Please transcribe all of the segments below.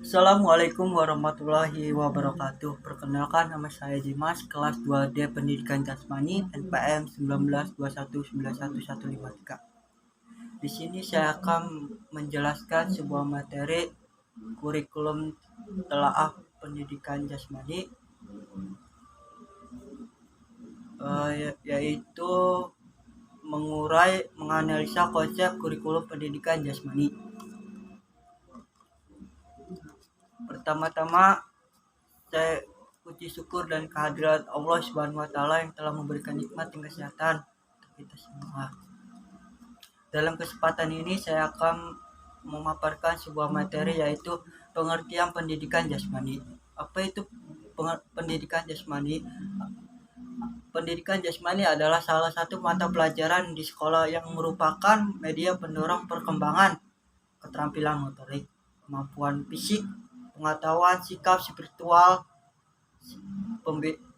Assalamualaikum warahmatullahi wabarakatuh. Perkenalkan, nama saya Dimas, kelas 2D Pendidikan Jasmani, NPM 1921911153. Di sini saya akan menjelaskan sebuah materi kurikulum telaah pendidikan jasmani, yaitu menganalisa konsep kurikulum pendidikan jasmani. Pertama-tama, saya puji syukur dan kehadirat Allah Subhanahu wa taala yang telah memberikan nikmat dan kesehatan untuk kita semua. Dalam kesempatan ini saya akan memaparkan sebuah materi, yaitu pengertian pendidikan jasmani. Apa itu pendidikan jasmani? Pendidikan jasmani adalah salah satu mata pelajaran di sekolah yang merupakan media pendorong perkembangan keterampilan motorik, kemampuan fisik, pengetahuan, sikap spiritual,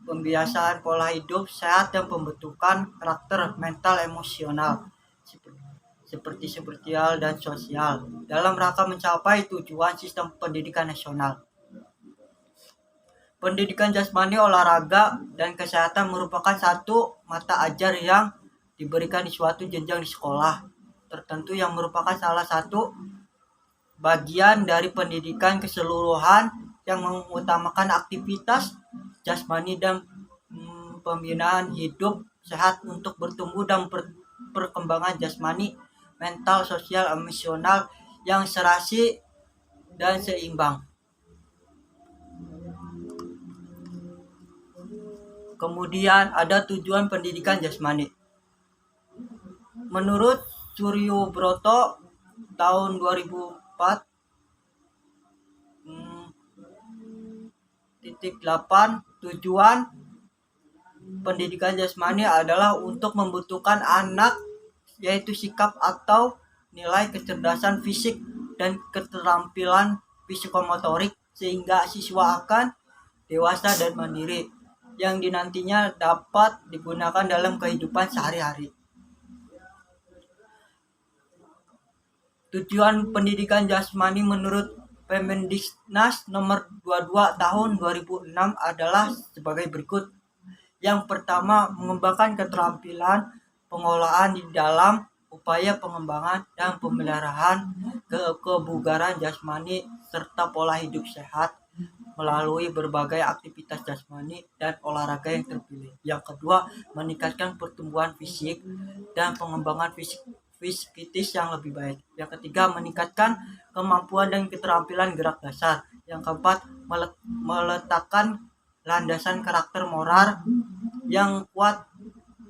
pembiasaan pola hidup sehat, dan pembentukan karakter mental emosional seperti spiritual dan sosial dalam rangka mencapai tujuan sistem pendidikan nasional. Pendidikan jasmani, olahraga, dan kesehatan merupakan satu mata ajar yang diberikan di suatu jenjang di sekolah tertentu yang merupakan salah satu bagian dari pendidikan keseluruhan yang mengutamakan aktivitas jasmani dan pembinaan hidup sehat untuk bertumbuh dan perkembangan jasmani, mental, sosial, emosional yang serasi dan seimbang. Kemudian ada tujuan pendidikan jasmani. Menurut Suryo Broto tahun 2004 8, tujuan pendidikan jasmani adalah untuk membentukkan anak, yaitu sikap atau nilai kecerdasan fisik dan keterampilan psikomotorik sehingga siswa akan dewasa dan mandiri yang dinantinya dapat digunakan dalam kehidupan sehari-hari. Tujuan pendidikan jasmani menurut Permendiknas nomor 22 tahun 2006 adalah sebagai berikut. Yang pertama, mengembangkan keterampilan pengolahan di dalam upaya pengembangan dan pemeliharaan kebugaran jasmani serta pola hidup sehat melalui berbagai aktivitas jasmani dan olahraga yang terpilih. Yang kedua, meningkatkan pertumbuhan fisik dan pengembangan fisikis yang lebih baik. Yang ketiga, meningkatkan kemampuan dan keterampilan gerak dasar. Yang keempat, meletakkan landasan karakter moral yang kuat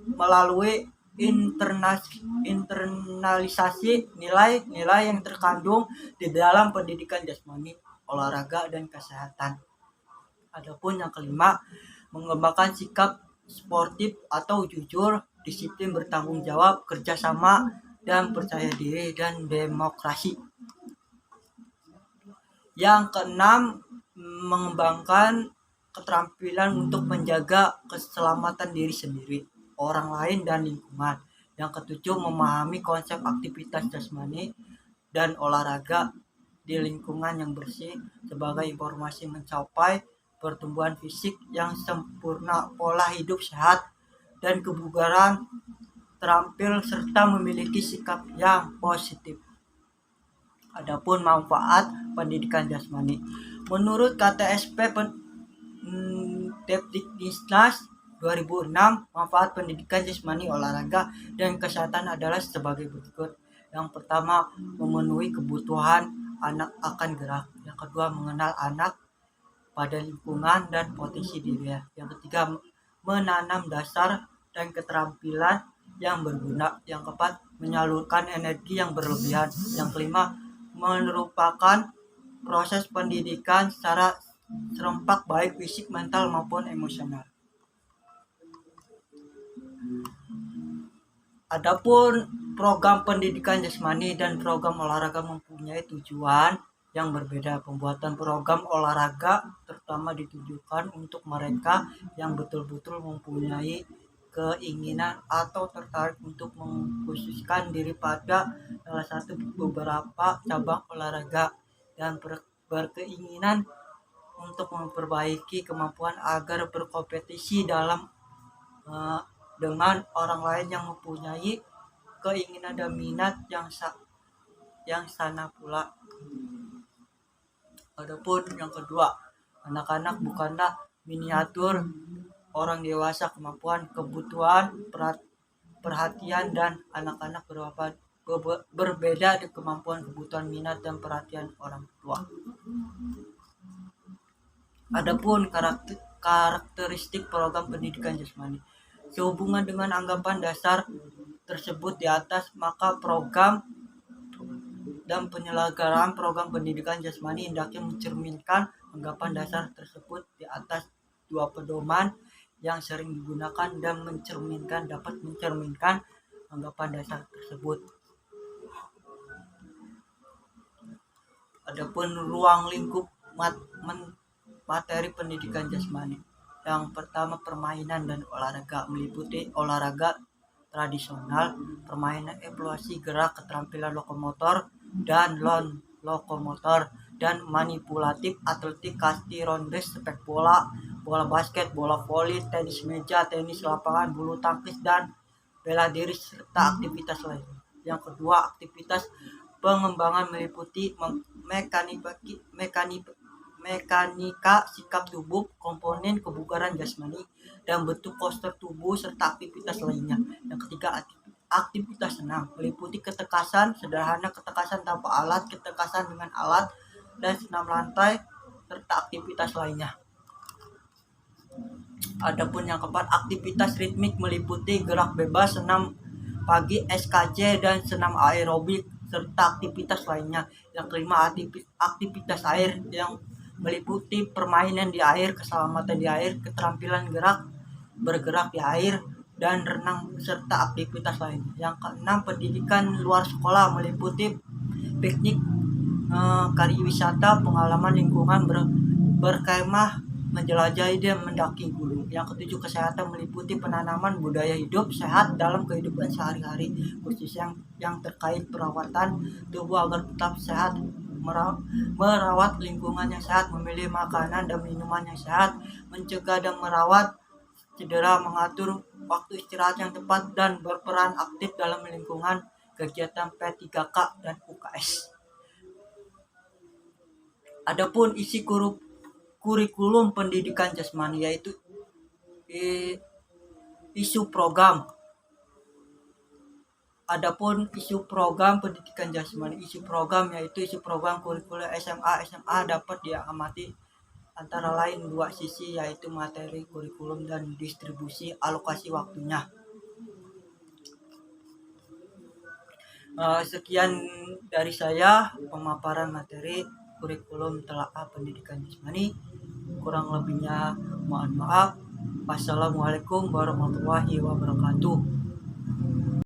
melalui internalisasi nilai-nilai yang terkandung di dalam pendidikan jasmani, olahraga, dan kesehatan. Adapun yang kelima, mengembangkan sikap sportif atau jujur, disiplin, bertanggung jawab, kerjasama, dan percaya diri, dan demokrasi. Yang keenam, mengembangkan keterampilan untuk menjaga keselamatan diri sendiri, orang lain, dan lingkungan. Yang ketujuh, memahami konsep aktivitas jasmani dan olahraga di lingkungan yang bersih sebagai informasi mencapai pertumbuhan fisik yang sempurna, pola hidup sehat, dan kebugaran terampil serta memiliki sikap yang positif. Adapun manfaat pendidikan jasmani, menurut KTSP Depdiknas 2006, manfaat pendidikan jasmani, olahraga, dan kesehatan adalah sebagai berikut. Yang pertama, memenuhi kebutuhan anak akan gerak. Yang kedua, mengenal anak pada lingkungan dan potensi dirinya. Yang ketiga, menanam dasar dan keterampilan yang berguna. Yang keempat, menyalurkan energi yang berlebihan. Yang kelima, merupakan proses pendidikan secara serempak baik fisik, mental, maupun emosional. Adapun program pendidikan jasmani dan program olahraga mempunyai tujuan yang berbeda. Pembuatan program olahraga terutama ditujukan untuk mereka yang betul-betul mempunyai keinginan atau tertarik untuk mengkhususkan diri pada salah satu beberapa cabang olahraga dan berkeinginan untuk memperbaiki kemampuan agar berkompetisi dengan orang lain yang mempunyai keinginan dan minat yang sana pula. Adapun yang kedua, anak-anak bukanlah miniatur orang dewasa. Kemampuan, kebutuhan, perhatian dan anak-anak berbeda di kemampuan, kebutuhan, minat dan perhatian orang tua. Adapun karakteristik program pendidikan jasmani. Sehubungan dengan anggapan dasar tersebut di atas, maka program dan penyelenggaraan program pendidikan jasmani hendaknya mencerminkan anggapan dasar tersebut di atas dua pedoman yang sering digunakan dan dapat mencerminkan anggapan dasar tersebut. Adapun ruang lingkup materi pendidikan jasmani. Yang pertama, permainan dan olahraga, meliputi olahraga tradisional, permainan evaluasi gerak, keterampilan lokomotor dan lokomotor, dan manipulatif, atletik, kasti, ronde, sepak bola, bola basket, bola voli, tenis meja, tenis lapangan, bulu tangkis, dan bela diri, serta aktivitas lain. Yang kedua, aktivitas pengembangan meliputi mekanika sikap tubuh, komponen kebugaran jasmani, dan bentuk postur tubuh, serta aktivitas lainnya. Yang ketiga, aktivitas senam meliputi ketekasan sederhana, ketekasan tanpa alat, ketekasan dengan alat, dan senam lantai, serta aktivitas lainnya. Adapun yang keempat, aktivitas ritmik meliputi gerak bebas, senam pagi, SKJ, dan senam aerobik, serta aktivitas lainnya. Yang kelima, aktivitas air yang meliputi permainan di air, keselamatan di air, keterampilan bergerak di air, dan renang, serta aktivitas lain. Yang keenam, pendidikan luar sekolah meliputi piknik, kariwisata, pengalaman lingkungan, berkemah, menjelajahi dan mendaki gunung. Yang ketujuh, kesehatan meliputi penanaman budaya hidup sehat dalam kehidupan sehari-hari, khusus yang terkait perawatan tubuh agar tetap sehat, merawat lingkungan yang sehat, memilih makanan dan minuman yang sehat, mencegah dan merawat cedera, mengatur waktu istirahat yang tepat, dan berperan aktif dalam lingkungan kegiatan P3K dan UKS. Adapun isi kurikulum pendidikan jasmani yaitu isu program. Adapun isu program pendidikan jasmani, isu program yaitu isu program kurikulum SMA dapat diamati antara lain dua sisi, yaitu materi kurikulum dan distribusi alokasi waktunya. Sekian dari saya pemaparan materi kurikulum telaah pendidikan jasmani. Kurang lebihnya mohon maaf. Wassalamualaikum warahmatullahi wabarakatuh.